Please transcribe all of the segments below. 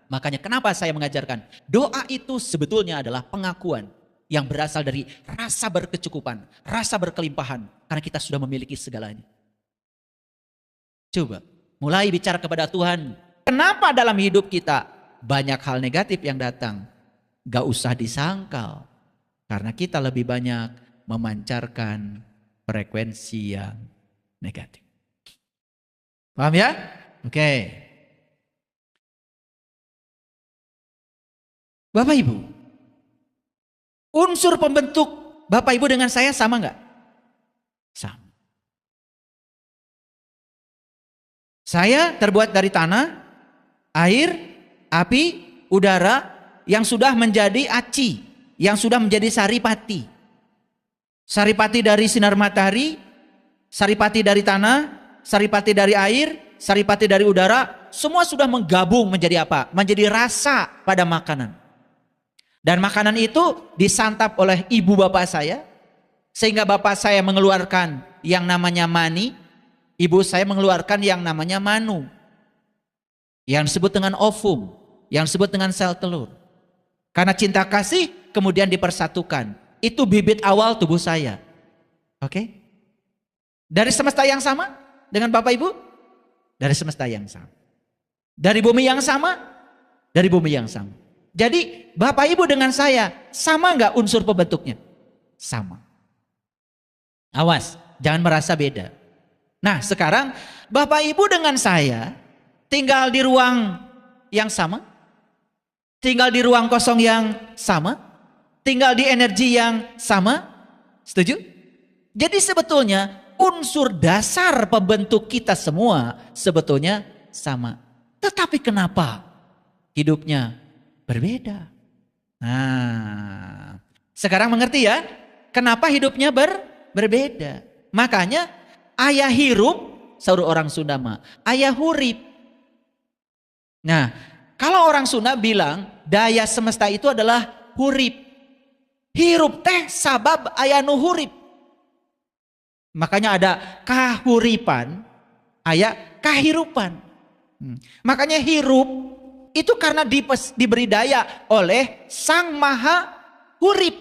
Makanya kenapa saya mengajarkan doa itu sebetulnya adalah pengakuan yang berasal dari rasa berkecukupan, rasa berkelimpahan. Karena kita sudah memiliki segalanya. Coba mulai bicara kepada Tuhan. Kenapa dalam hidup kita banyak hal negatif yang datang? Gak usah disangkal. Karena kita lebih banyak memancarkan frekuensi yang negatif. Paham ya? Oke. Bapak Ibu, unsur pembentuk Bapak Ibu dengan saya sama nggak? Sama. Saya terbuat dari tanah, air, api, udara yang sudah menjadi aci, yang sudah menjadi saripati. Saripati dari sinar matahari, saripati dari tanah, saripati dari air, saripati dari udara, semua sudah menggabung menjadi apa? Menjadi rasa pada makanan. Dan makanan itu disantap oleh ibu bapak saya. Sehingga bapak saya mengeluarkan yang namanya mani. Ibu saya mengeluarkan yang namanya manu. Yang disebut dengan ovum. Yang disebut dengan sel telur. Karena cinta kasih kemudian dipersatukan. Itu bibit awal tubuh saya. Oke? Dari semesta yang sama dengan bapak ibu? Dari semesta yang sama. Dari bumi yang sama? Dari bumi yang sama. Jadi bapak ibu dengan saya sama nggak unsur pembentuknya? Sama. Awas, jangan merasa beda. Nah sekarang bapak ibu dengan saya tinggal di ruang yang sama, tinggal di ruang kosong yang sama, tinggal di energi yang sama. Setuju? Jadi sebetulnya unsur dasar pembentuk kita semua sebetulnya sama. Tetapi kenapa hidupnya berbeda? Nah, sekarang mengerti ya, kenapa hidupnya berbeda. Makanya ayah hirup, seru orang Sunda mah, ayah hurip. Nah, kalau orang Sunda bilang daya semesta itu adalah hurip. Hirup teh sabab ayah nu hurip. Makanya ada kahuripan, ayah kahirupan. Makanya hirup itu karena diberi daya oleh Sang Maha Hurip.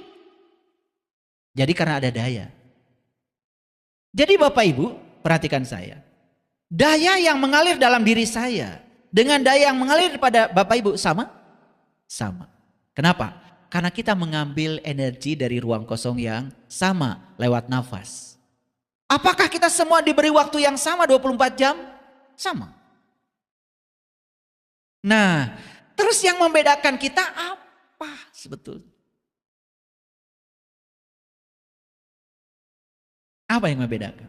Jadi karena ada daya. Jadi Bapak Ibu perhatikan saya. Daya yang mengalir dalam diri saya dengan daya yang mengalir pada Bapak Ibu sama? Sama. Kenapa? Karena kita mengambil energi dari ruang kosong yang sama lewat nafas. Apakah kita semua diberi waktu yang sama 24 jam? Sama. Nah, terus yang membedakan kita apa sebetulnya? Apa yang membedakan?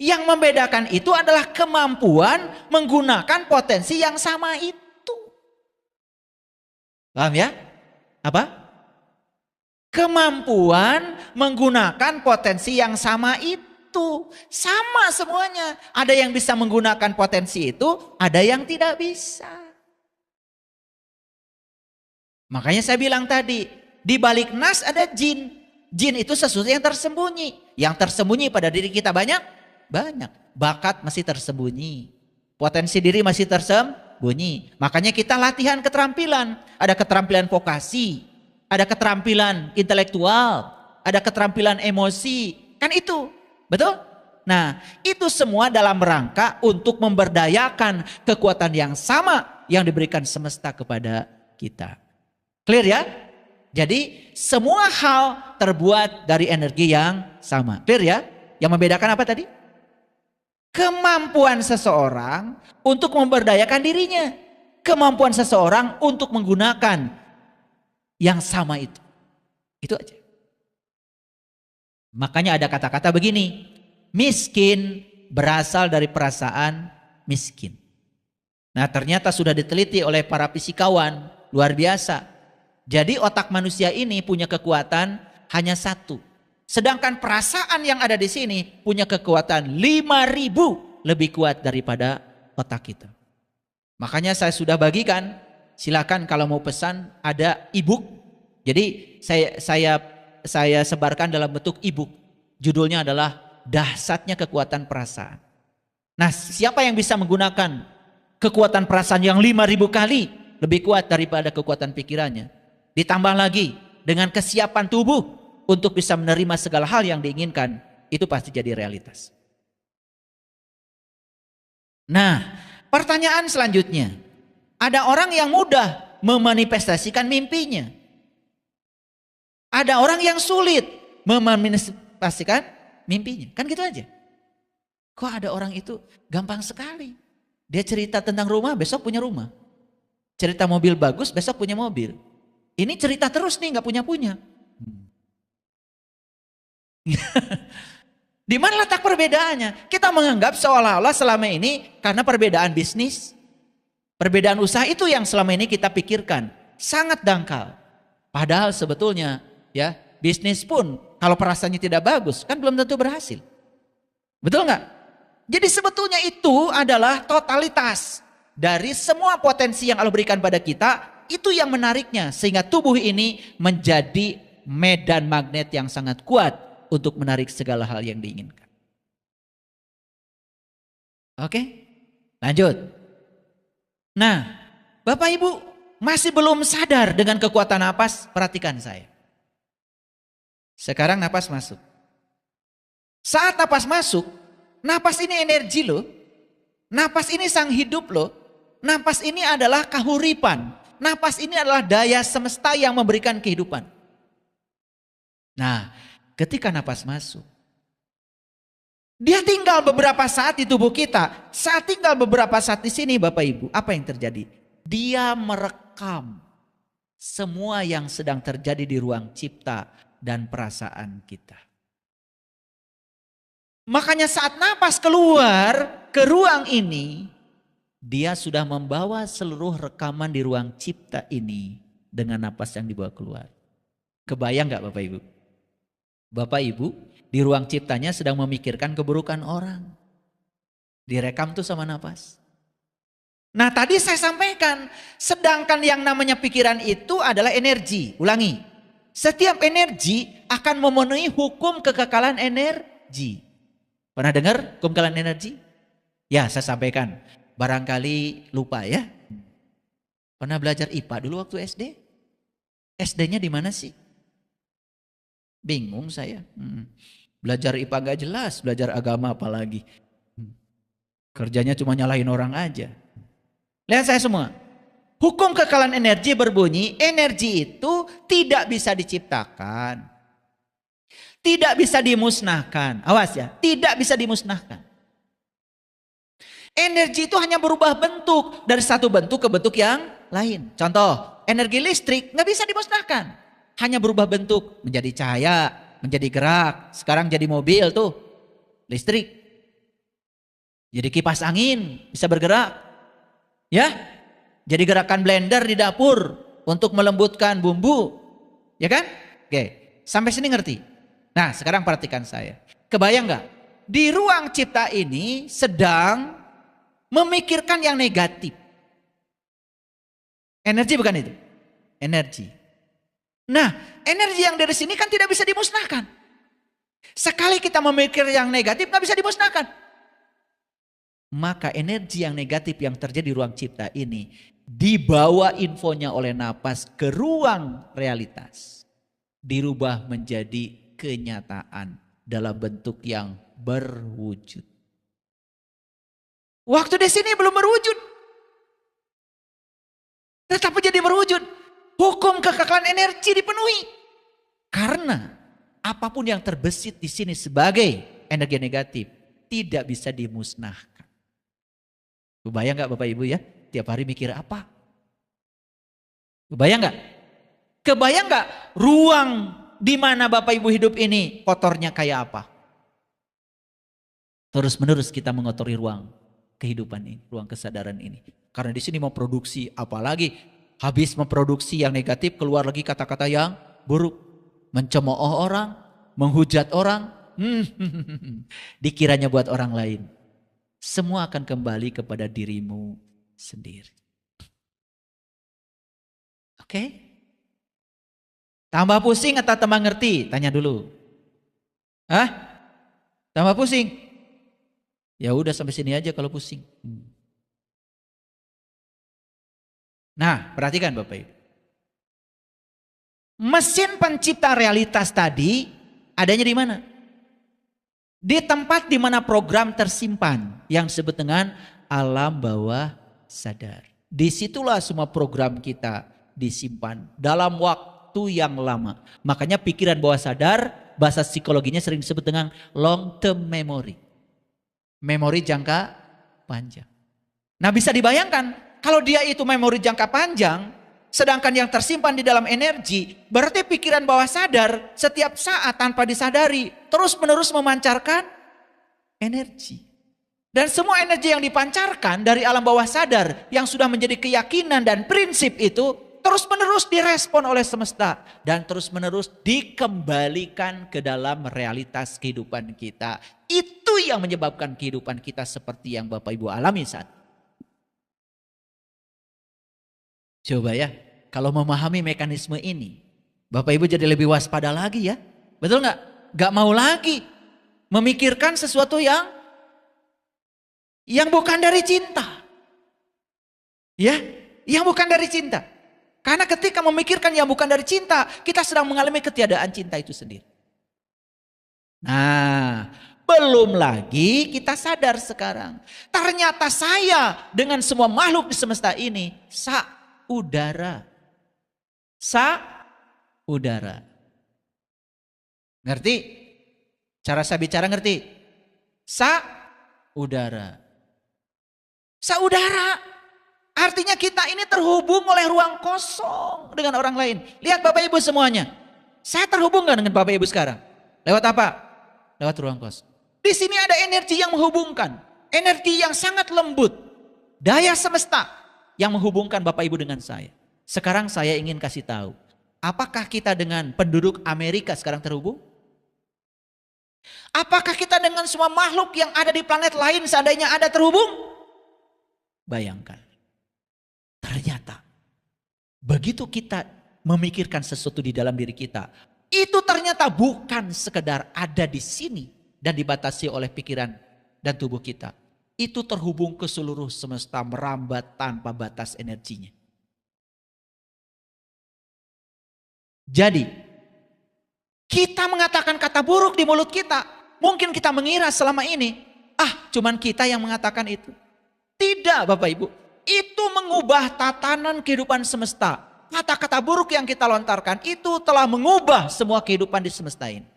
Yang membedakan itu adalah kemampuan menggunakan potensi yang sama itu. Paham ya? Apa? Kemampuan menggunakan potensi yang sama itu. Sama semuanya. Ada yang bisa menggunakan potensi itu, ada yang tidak bisa. Makanya saya bilang tadi, di balik nas ada jin. Jin itu sesuatu yang tersembunyi. Yang tersembunyi pada diri kita banyak? Banyak. Bakat masih tersembunyi. Potensi diri masih tersembunyi. Makanya kita latihan keterampilan. Ada keterampilan vokasi. Ada keterampilan intelektual. Ada keterampilan emosi. Kan itu. Betul? Nah, itu semua dalam rangka untuk memberdayakan kekuatan yang sama yang diberikan semesta kepada kita. Clear ya? Jadi semua hal terbuat dari energi yang sama. Clear ya? Yang membedakan apa tadi? Kemampuan seseorang untuk memberdayakan dirinya. Kemampuan seseorang untuk menggunakan yang sama itu. Itu aja. Makanya ada kata-kata begini, miskin berasal dari perasaan miskin. Nah ternyata sudah diteliti oleh para fisikawan, luar biasa. Jadi otak manusia ini punya kekuatan hanya satu. Sedangkan perasaan yang ada di sini punya kekuatan 5.000 lebih kuat daripada otak kita. Makanya saya sudah bagikan, silakan kalau mau pesan ada e-book. Jadi saya sebarkan dalam bentuk e-book. Judulnya adalah Dahsyatnya Kekuatan Perasaan. Nah, siapa yang bisa menggunakan kekuatan perasaan yang 5.000 kali lebih kuat daripada kekuatan pikirannya. Ditambah lagi dengan kesiapan tubuh untuk bisa menerima segala hal yang diinginkan, itu pasti jadi realitas. Nah, pertanyaan selanjutnya, ada orang yang mudah memanifestasikan mimpinya. Ada orang yang sulit memanifestasikan mimpinya. Kan gitu aja. Kok ada orang itu gampang sekali. Dia cerita tentang rumah, besok punya rumah. Cerita mobil bagus, besok punya mobil. Ini cerita terus nih, gak punya-punya. Di mana letak perbedaannya? Kita menganggap seolah-olah selama ini karena perbedaan bisnis, perbedaan usaha itu yang selama ini kita pikirkan. Sangat dangkal. Padahal sebetulnya ya bisnis pun kalau perasaannya tidak bagus kan belum tentu berhasil. Betul nggak? Jadi sebetulnya itu adalah totalitas dari semua potensi yang Allah berikan pada kita. Itu yang menariknya sehingga tubuh ini menjadi medan magnet yang sangat kuat untuk menarik segala hal yang diinginkan. Oke, lanjut. Nah, Bapak Ibu masih belum sadar dengan kekuatan napas? Perhatikan saya. Sekarang napas masuk. Saat napas masuk, napas ini energi loh. Napas ini sang hidup loh. Napas ini adalah kahuripan. Napas ini adalah daya semesta yang memberikan kehidupan. Nah, ketika napas masuk, dia tinggal beberapa saat di tubuh kita. Saat tinggal beberapa saat di sini Bapak Ibu, apa yang terjadi? Dia merekam semua yang sedang terjadi di ruang cipta dan perasaan kita. Makanya saat napas keluar ke ruang ini, dia sudah membawa seluruh rekaman di ruang cipta ini dengan napas yang dibawa keluar. Kebayang gak Bapak Ibu? Bapak Ibu di ruang ciptanya sedang memikirkan keburukan orang. Direkam tuh sama napas. Nah tadi saya sampaikan, sedangkan yang namanya pikiran itu adalah energi. Ulangi, setiap energi akan memenuhi hukum kekekalan energi. Pernah dengar hukum kekekalan energi? Ya saya sampaikan, barangkali lupa ya. Pernah belajar IPA dulu waktu SD? SD-nya di mana sih? Bingung saya. Belajar IPA gak jelas, belajar agama apalagi. Kerjanya cuma nyalahin orang aja. Lihat saya semua. Hukum kekekalan energi berbunyi, energi itu tidak bisa diciptakan. Tidak bisa dimusnahkan. Awas ya, tidak bisa dimusnahkan. Energi itu hanya berubah bentuk dari satu bentuk ke bentuk yang lain. Contoh, energi listrik gak bisa dimusnahkan. Hanya berubah bentuk menjadi cahaya, menjadi gerak. Sekarang jadi mobil tuh, listrik. Jadi kipas angin bisa bergerak. Ya, jadi gerakan blender di dapur untuk melembutkan bumbu. Ya kan? Oke, sampai sini ngerti? Nah sekarang perhatikan saya. Kebayang gak? Di ruang cipta ini sedang memikirkan yang negatif. Energi bukan itu? Energi. Nah, energi yang dari sini kan tidak bisa dimusnahkan. Sekali kita memikir yang negatif gak bisa dimusnahkan. Maka energi yang negatif yang terjadi di ruang cipta ini dibawa infonya oleh napas ke ruang realitas. Dirubah menjadi kenyataan dalam bentuk yang berwujud. Waktu di sini belum berwujud. Tetapi jadi berwujud. Hukum kekekalan energi dipenuhi. Karena apapun yang terbesit di sini sebagai energi negatif tidak bisa dimusnahkan. Kebayang gak Bapak Ibu ya? Tiap hari mikir apa? Kebayang gak? Kebayang gak ruang di mana Bapak Ibu hidup ini kotornya kayak apa? Terus menerus kita mengotori ruang kehidupan ini, ruang kesadaran ini. Karena di sini mau produksi, apalagi habis memproduksi yang negatif, keluar lagi kata-kata yang buruk. Mencemooh orang, menghujat orang, dikiranya buat orang lain. Semua akan kembali kepada dirimu sendiri. Oke? Tambah pusing atau tambah ngerti? Tanya dulu. Hah? Tambah pusing? Ya udah sampai sini aja kalau pusing. Nah, perhatikan Bapak Ibu. Mesin pencipta realitas tadi adanya di mana? Di tempat di mana program tersimpan yang disebut dengan alam bawah sadar. Disitulah semua program kita disimpan dalam waktu yang lama. Makanya pikiran bawah sadar, bahasa psikologinya sering disebut dengan long term memory. Memori jangka panjang. Nah, bisa dibayangkan kalau dia itu memori jangka panjang, sedangkan yang tersimpan di dalam energi, berarti pikiran bawah sadar setiap saat tanpa disadari terus-menerus memancarkan energi. Dan semua energi yang dipancarkan dari alam bawah sadar yang sudah menjadi keyakinan dan prinsip itu terus-menerus direspon oleh semesta dan terus-menerus dikembalikan ke dalam realitas kehidupan kita. Itu yang menyebabkan kehidupan kita seperti yang Bapak Ibu alami saat ini. Coba ya, kalau memahami mekanisme ini, Bapak Ibu jadi lebih waspada lagi ya. Betul nggak? Gak mau lagi memikirkan sesuatu yang bukan dari cinta. Ya, yang bukan dari cinta. Karena ketika memikirkan yang bukan dari cinta, kita sedang mengalami ketiadaan cinta itu sendiri. Nah, belum lagi kita sadar sekarang. Ternyata saya dengan semua makhluk di semesta ini saudara. Saudara. Ngerti? Cara saya bicara ngerti? Saudara. Saudara. Artinya kita ini terhubung oleh ruang kosong dengan orang lain. Lihat Bapak Ibu semuanya. Saya terhubung gak dengan Bapak Ibu sekarang? Lewat apa? Lewat ruang kosong. Di sini ada energi yang menghubungkan. Energi yang sangat lembut. Daya semesta yang menghubungkan Bapak Ibu dengan saya. Sekarang saya ingin kasih tahu. Apakah kita dengan penduduk Amerika sekarang terhubung? Apakah kita dengan semua makhluk yang ada di planet lain seandainya ada terhubung? Bayangkan. Ternyata begitu kita memikirkan sesuatu di dalam diri kita, itu ternyata bukan sekedar ada di sini dan dibatasi oleh pikiran dan tubuh kita. Itu terhubung ke seluruh semesta, merambat tanpa batas energinya. Jadi, kita mengatakan kata buruk di mulut kita. Mungkin kita mengira selama ini, cuman kita yang mengatakan itu. Tidak Bapak Ibu. Itu mengubah tatanan kehidupan semesta. Kata-kata buruk yang kita lontarkan itu telah mengubah semua kehidupan di semesta ini.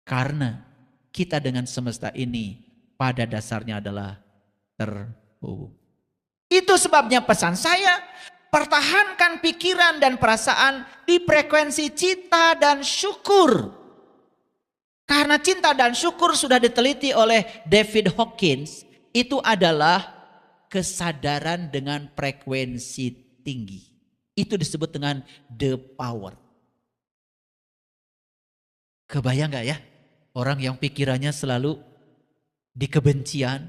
Karena kita dengan semesta ini pada dasarnya adalah terhubung. Itu sebabnya pesan saya, pertahankan pikiran dan perasaan di frekuensi cinta dan syukur. Karena cinta dan syukur sudah diteliti oleh David Hawkins, itu adalah kesadaran dengan frekuensi tinggi. Itu disebut dengan the power. Kebayang gak ya? Orang yang pikirannya selalu di kebencian,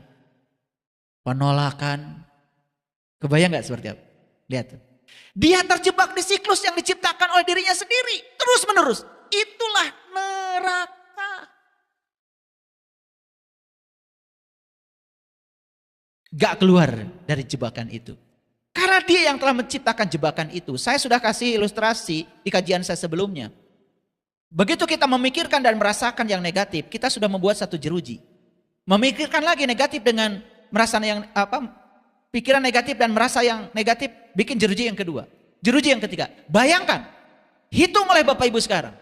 penolakan. Kebayang gak seperti apa? Lihat. Dia terjebak di siklus yang diciptakan oleh dirinya sendiri. Terus menerus. Itulah neraka. Gak keluar dari jebakan itu. Karena dia yang telah menciptakan jebakan itu. Saya sudah kasih ilustrasi di kajian saya sebelumnya. Begitu kita memikirkan dan merasakan yang negatif, kita sudah membuat satu jeruji. Memikirkan lagi negatif dengan merasa yang pikiran negatif dan merasa yang negatif, bikin jeruji yang kedua. Jeruji yang ketiga. Bayangkan, hitung oleh Bapak Ibu sekarang.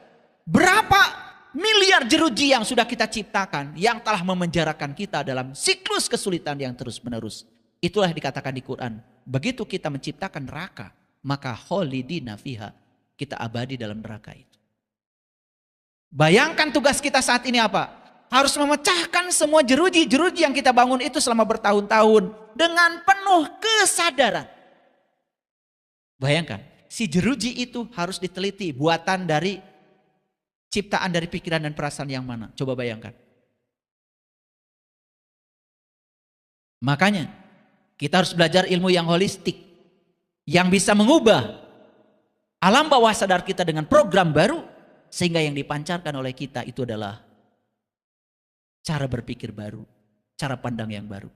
Berapa miliar jeruji yang sudah kita ciptakan yang telah memenjarakan kita dalam siklus kesulitan yang terus menerus. Itulah yang dikatakan di Quran. Begitu kita menciptakan neraka, maka kholidina fiha, kita abadi dalam neraka itu. Bayangkan tugas kita saat ini apa? Harus memecahkan semua jeruji-jeruji yang kita bangun itu selama bertahun-tahun dengan penuh kesadaran. Bayangkan, si jeruji itu harus diteliti buatan dari ciptaan dari pikiran dan perasaan yang mana? Coba bayangkan. Makanya kita harus belajar ilmu yang holistik. Yang bisa mengubah alam bawah sadar kita dengan program baru. Sehingga yang dipancarkan oleh kita itu adalah cara berpikir baru. Cara pandang yang baru.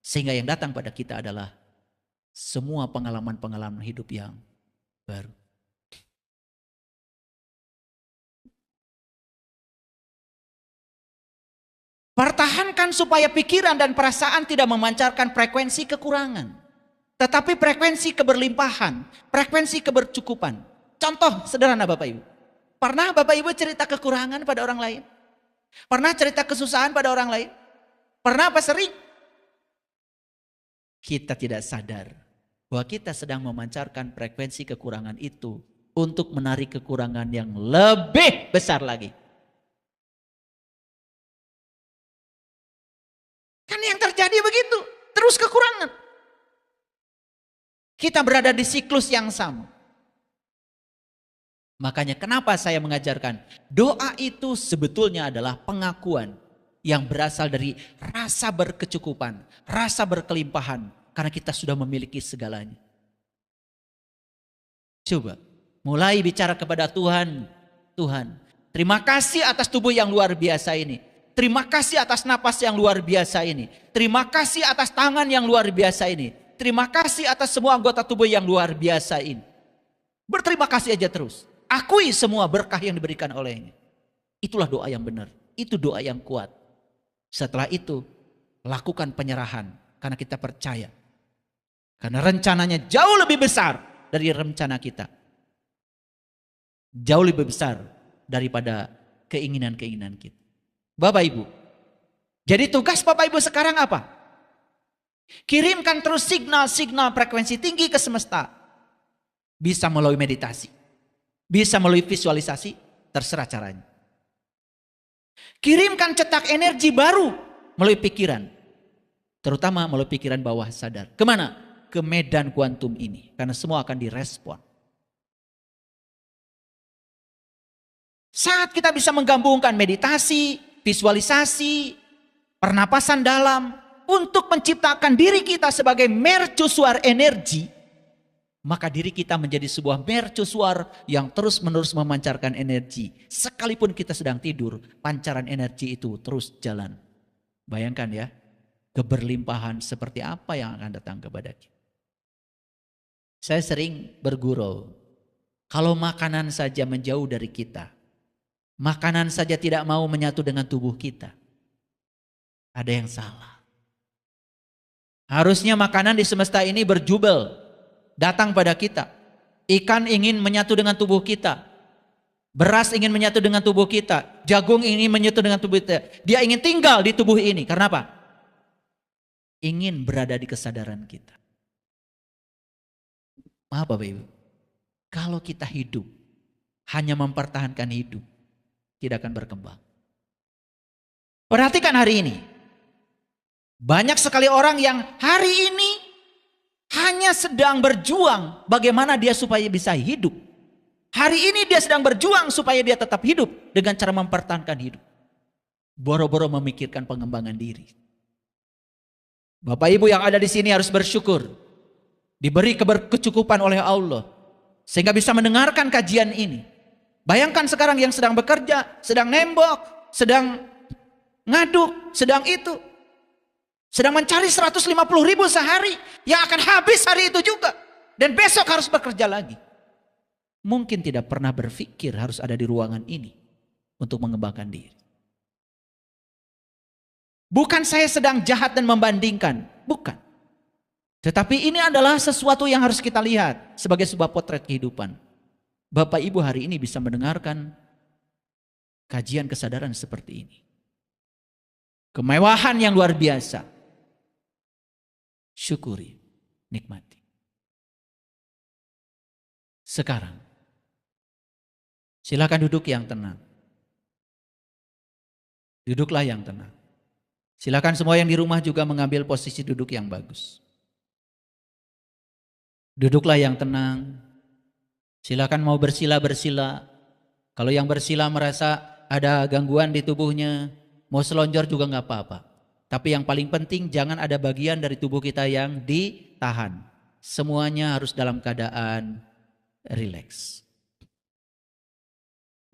Sehingga yang datang pada kita adalah semua pengalaman-pengalaman hidup yang baru. Pertahankan supaya pikiran dan perasaan tidak memancarkan frekuensi kekurangan, tetapi frekuensi keberlimpahan, frekuensi kebercukupan. Contoh sederhana Bapak Ibu. Pernah Bapak Ibu cerita kekurangan pada orang lain? Pernah cerita kesusahan pada orang lain? Pernah apa sering? Kita tidak sadar bahwa kita sedang memancarkan frekuensi kekurangan itu untuk menarik kekurangan yang lebih besar lagi. Kan yang terjadi begitu, terus kekurangan. Kita berada di siklus yang sama. Makanya kenapa saya mengajarkan doa itu sebetulnya adalah pengakuan yang berasal dari rasa berkecukupan, rasa berkelimpahan. Karena kita sudah memiliki segalanya. Coba mulai bicara kepada Tuhan. Tuhan, terima kasih atas tubuh yang luar biasa ini. Terima kasih atas napas yang luar biasa ini. Terima kasih atas tangan yang luar biasa ini. Terima kasih atas semua anggota tubuh yang luar biasa ini. Berterima kasih aja terus. Akui semua berkah yang diberikan olehnya. Itulah doa yang benar. Itu doa yang kuat. Setelah itu, lakukan penyerahan. Karena kita percaya. Karena rencananya jauh lebih besar dari rencana kita. Jauh lebih besar daripada keinginan-keinginan kita. Bapak Ibu. Jadi tugas Bapak Ibu sekarang apa? Kirimkan terus signal-signal frekuensi tinggi ke semesta. Bisa melalui meditasi. Bisa melalui visualisasi, terserah caranya. Kirimkan cetak energi baru melalui pikiran. Terutama melalui pikiran bawah sadar. Kemana? Ke medan kuantum ini. Karena semua akan direspon. Saat kita bisa menggabungkan meditasi, visualisasi, pernapasan dalam, untuk menciptakan diri kita sebagai mercusuar energi, maka diri kita menjadi sebuah mercusuar yang terus-menerus memancarkan energi. Sekalipun kita sedang tidur, pancaran energi itu terus jalan. Bayangkan ya, keberlimpahan seperti apa yang akan datang kepada kita. Saya sering bergurau, kalau makanan saja menjauh dari kita, makanan saja tidak mau menyatu dengan tubuh kita, ada yang salah. Harusnya makanan di semesta ini berjubel, datang pada kita. Ikan ingin menyatu dengan tubuh kita. Beras ingin menyatu dengan tubuh kita. Jagung ingin menyatu dengan tubuh kita. Dia ingin tinggal di tubuh ini. Karena apa? Ingin berada di kesadaran kita. Maaf Bapak Ibu. Kalau kita hidup, hanya mempertahankan hidup, tidak akan berkembang. Perhatikan hari ini. Banyak sekali orang yang hari ini hanya sedang berjuang bagaimana dia supaya bisa hidup. Hari ini dia sedang berjuang supaya dia tetap hidup dengan cara mempertahankan hidup. Boro-boro memikirkan pengembangan diri. Bapak Ibu yang ada di sini harus bersyukur. Diberi keberkecukupan oleh Allah. Sehingga bisa mendengarkan kajian ini. Bayangkan sekarang yang sedang bekerja, sedang nembok, sedang ngaduk, sedang itu. Sedang mencari 150.000 sehari yang akan habis hari itu juga. Dan besok harus bekerja lagi. Mungkin tidak pernah berpikir harus ada di ruangan ini untuk mengembangkan diri. Bukan saya sedang jahat dan membandingkan. Bukan. Tetapi ini adalah sesuatu yang harus kita lihat sebagai sebuah potret kehidupan. Bapak Ibu hari ini bisa mendengarkan kajian kesadaran seperti ini. Kemewahan yang luar biasa. Syukuri, nikmati. Sekarang, silakan duduk yang tenang. Duduklah yang tenang. Silakan semua yang di rumah juga mengambil posisi duduk yang bagus. Duduklah yang tenang. Silakan mau bersila. Kalau yang bersila merasa ada gangguan di tubuhnya, mau selonjor juga nggak apa-apa. Tapi yang paling penting jangan ada bagian dari tubuh kita yang ditahan. Semuanya harus dalam keadaan rileks.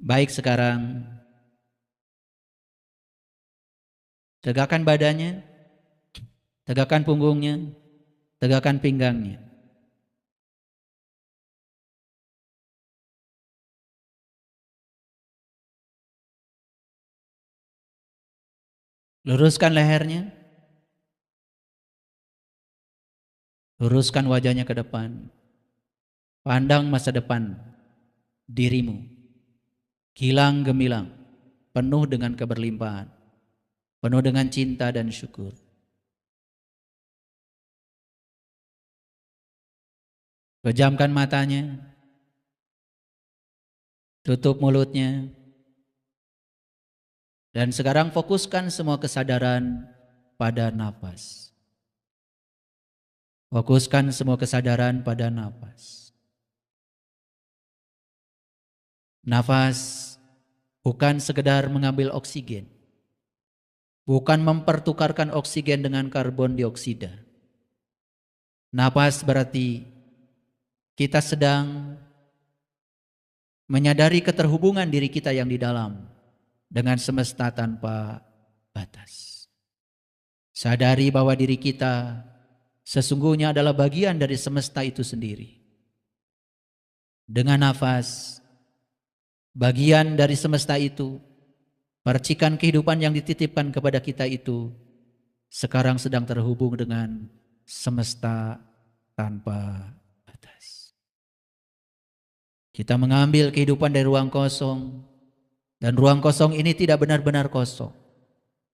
Baik, sekarang tegakkan badannya. Tegakkan punggungnya, tegakkan pinggangnya. Luruskan lehernya, luruskan wajahnya ke depan. Pandang masa depan dirimu, gilang gemilang, penuh dengan keberlimpahan, penuh dengan cinta dan syukur. Pejamkan matanya, tutup mulutnya, dan sekarang fokuskan semua kesadaran pada napas. Fokuskan semua kesadaran pada napas. Nafas bukan sekedar mengambil oksigen, bukan mempertukarkan oksigen dengan karbon dioksida. Napas berarti kita sedang menyadari keterhubungan diri kita yang di dalam dengan semesta tanpa batas. Sadari bahwa diri kita sesungguhnya adalah bagian dari semesta itu sendiri. Dengan nafas, bagian dari semesta itu, percikan kehidupan yang dititipkan kepada kita itu sekarang sedang terhubung dengan semesta tanpa batas. Kita mengambil kehidupan dari ruang kosong, dan ruang kosong ini tidak benar-benar kosong.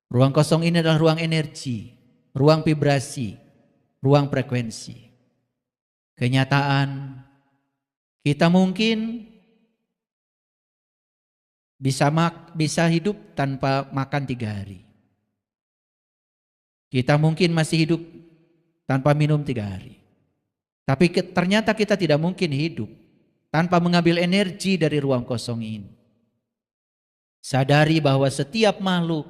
Ruang kosong ini adalah ruang energi, ruang vibrasi, ruang frekuensi. Kenyataan, kita mungkin bisa hidup tanpa makan 3 hari. Kita mungkin masih hidup tanpa minum 3 hari. Tapi ternyata kita tidak mungkin hidup tanpa mengambil energi dari ruang kosong ini. Sadari bahwa setiap makhluk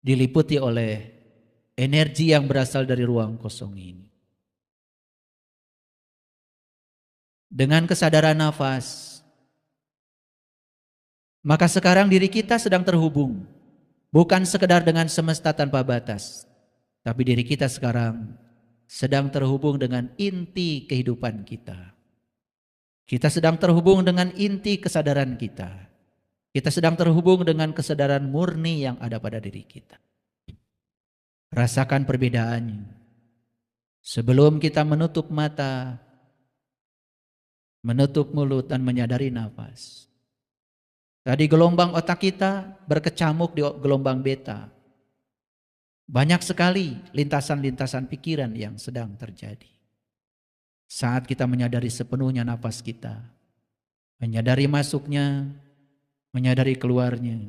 diliputi oleh energi yang berasal dari ruang kosong ini. Dengan kesadaran nafas, maka sekarang diri kita sedang terhubung, bukan sekedar dengan semesta tanpa batas, tapi diri kita sekarang sedang terhubung dengan inti kehidupan kita. Kita sedang terhubung dengan inti kesadaran kita. Kita sedang terhubung dengan kesadaran murni yang ada pada diri kita. Rasakan perbedaannya. Sebelum kita menutup mata, menutup mulut dan menyadari nafas. Tadi gelombang otak kita berkecamuk di gelombang beta. Banyak sekali lintasan-lintasan pikiran yang sedang terjadi. Saat kita menyadari sepenuhnya nafas kita, menyadari masuknya, menyadari keluarnya,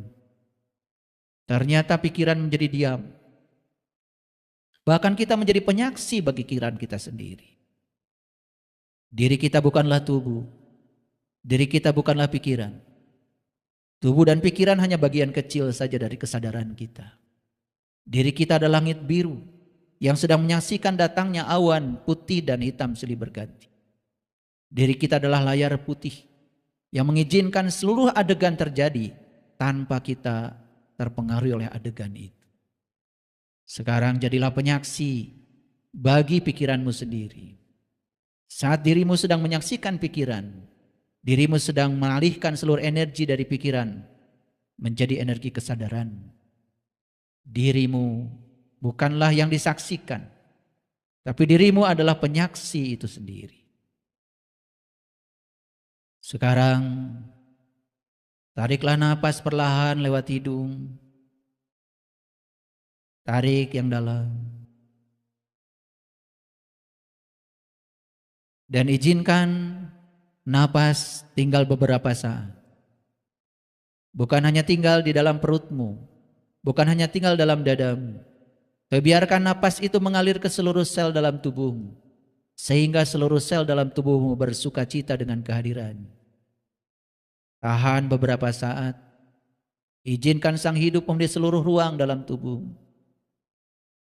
ternyata pikiran menjadi diam. Bahkan kita menjadi penyaksi bagi pikiran kita sendiri. Diri kita bukanlah tubuh, diri kita bukanlah pikiran. Tubuh dan pikiran hanya bagian kecil saja dari kesadaran kita. Diri kita adalah langit biru yang sedang menyaksikan datangnya awan putih dan hitam silih berganti. Diri kita adalah layar putih yang mengizinkan seluruh adegan terjadi tanpa kita terpengaruhi oleh adegan itu. Sekarang jadilah penyaksi bagi pikiranmu sendiri. Saat dirimu sedang menyaksikan pikiran, dirimu sedang mengalihkan seluruh energi dari pikiran menjadi energi kesadaran. Dirimu bukanlah yang disaksikan, tapi dirimu adalah penyaksi itu sendiri. Sekarang tariklah napas perlahan lewat hidung. Tarik yang dalam. Dan izinkan napas tinggal beberapa saat. Bukan hanya tinggal di dalam perutmu, bukan hanya tinggal dalam dadamu. Biarkan napas itu mengalir ke seluruh sel dalam tubuhmu, sehingga seluruh sel dalam tubuhmu bersuka cita dengan kehadiran. Tahan beberapa saat, izinkan sang hidup memenuhi seluruh ruang dalam tubuhmu.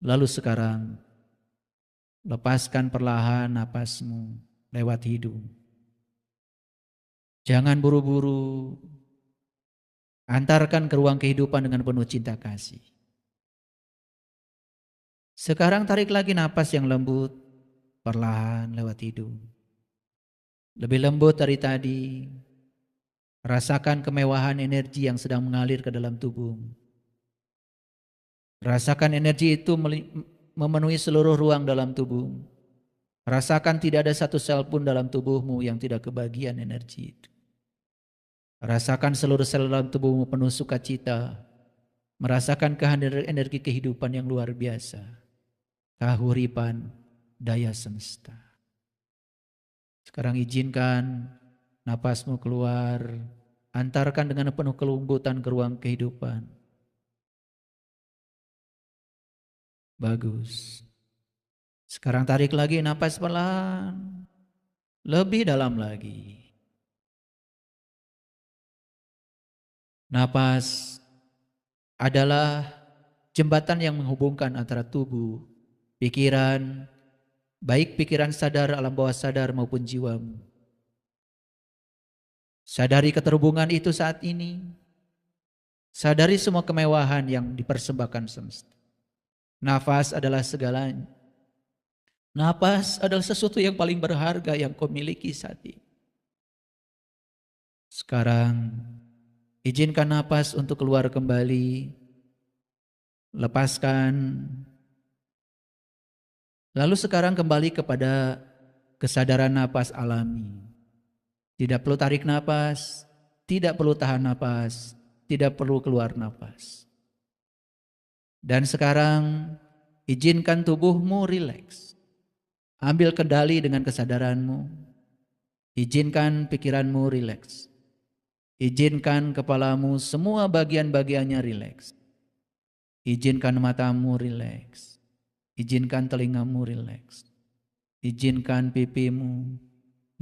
Lalu sekarang, lepaskan perlahan napasmu lewat hidung. Jangan buru-buru, antarkan ke ruang kehidupan dengan penuh cinta kasih. Sekarang tarik lagi napas yang lembut, perlahan lewat hidung. Lebih lembut dari tadi. Rasakan kemewahan energi yang sedang mengalir ke dalam tubuh. Rasakan energi itu memenuhi seluruh ruang dalam tubuh. Rasakan tidak ada satu sel pun dalam tubuhmu yang tidak kebagian energi itu. Rasakan seluruh sel dalam tubuhmu penuh sukacita. Merasakan kehadiran energi kehidupan yang luar biasa. Kahuripan daya semesta. Sekarang izinkan napasmu keluar. Antarkan dengan penuh kelembutan ke ruang kehidupan. Bagus. Sekarang tarik lagi napas pelan. Lebih dalam lagi. Napas adalah jembatan yang menghubungkan antara tubuh, pikiran, baik pikiran sadar, alam bawah sadar maupun jiwamu. Sadari keterhubungan itu saat ini. Sadari semua kemewahan yang dipersembahkan semesta. Nafas adalah segalanya. Nafas adalah sesuatu yang paling berharga yang kau miliki saat ini. Sekarang izinkan nafas untuk keluar kembali. Lepaskan. Lalu sekarang kembali kepada kesadaran nafas alami. Tidak perlu tarik nafas, tidak perlu tahan nafas, tidak perlu keluar nafas. Dan sekarang izinkan tubuhmu rileks. Ambil kendali dengan kesadaranmu. Izinkan pikiranmu rileks. Izinkan kepalamu semua bagian-bagiannya rileks. Izinkan matamu rileks. Izinkan telingamu rileks. Izinkan pipimu,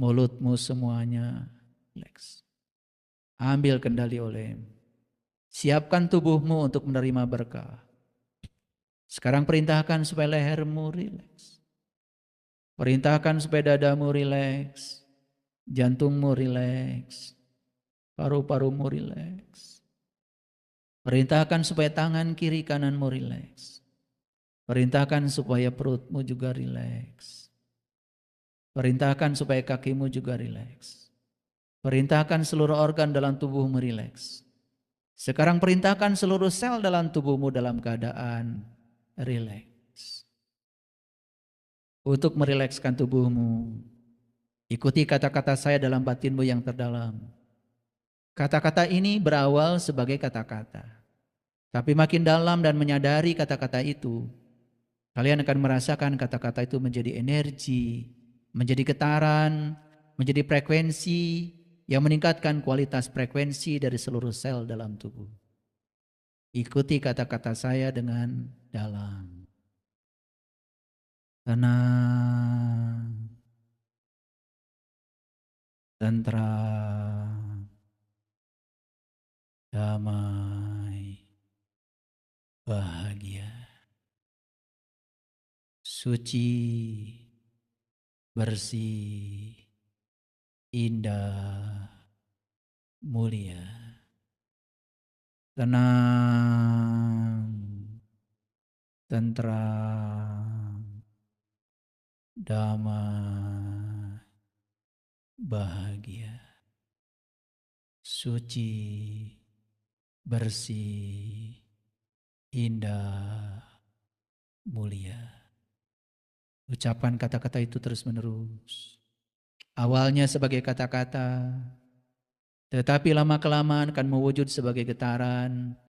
mulutmu semuanya rileks. Ambil kendali olehmu. Siapkan tubuhmu untuk menerima berkah. Sekarang perintahkan supaya lehermu rileks. Perintahkan supaya dadamu rileks. Jantungmu rileks. Paru-parumu rileks. Perintahkan supaya tangan kiri kananmu rileks. Perintahkan supaya perutmu juga rileks. Perintahkan supaya kakimu juga rileks. Perintahkan seluruh organ dalam tubuhmu rileks. Sekarang perintahkan seluruh sel dalam tubuhmu dalam keadaan rileks. Untuk merilekskan tubuhmu, ikuti kata-kata saya dalam batinmu yang terdalam. Kata-kata ini berawal sebagai kata-kata. Tapi makin dalam dan menyadari kata-kata itu, kalian akan merasakan kata-kata itu menjadi energi, menjadi getaran, menjadi frekuensi yang meningkatkan kualitas frekuensi dari seluruh sel dalam tubuh. Ikuti kata-kata saya dengan dalam. Tenang, tentram, damai, bahagia, suci, bersih, indah, mulia. Tenang, tentram, damai, bahagia, suci, bersih, indah, mulia. Ucapan kata-kata itu terus menerus. Awalnya sebagai kata-kata, tetapi lama-kelamaan akan mewujud sebagai getaran,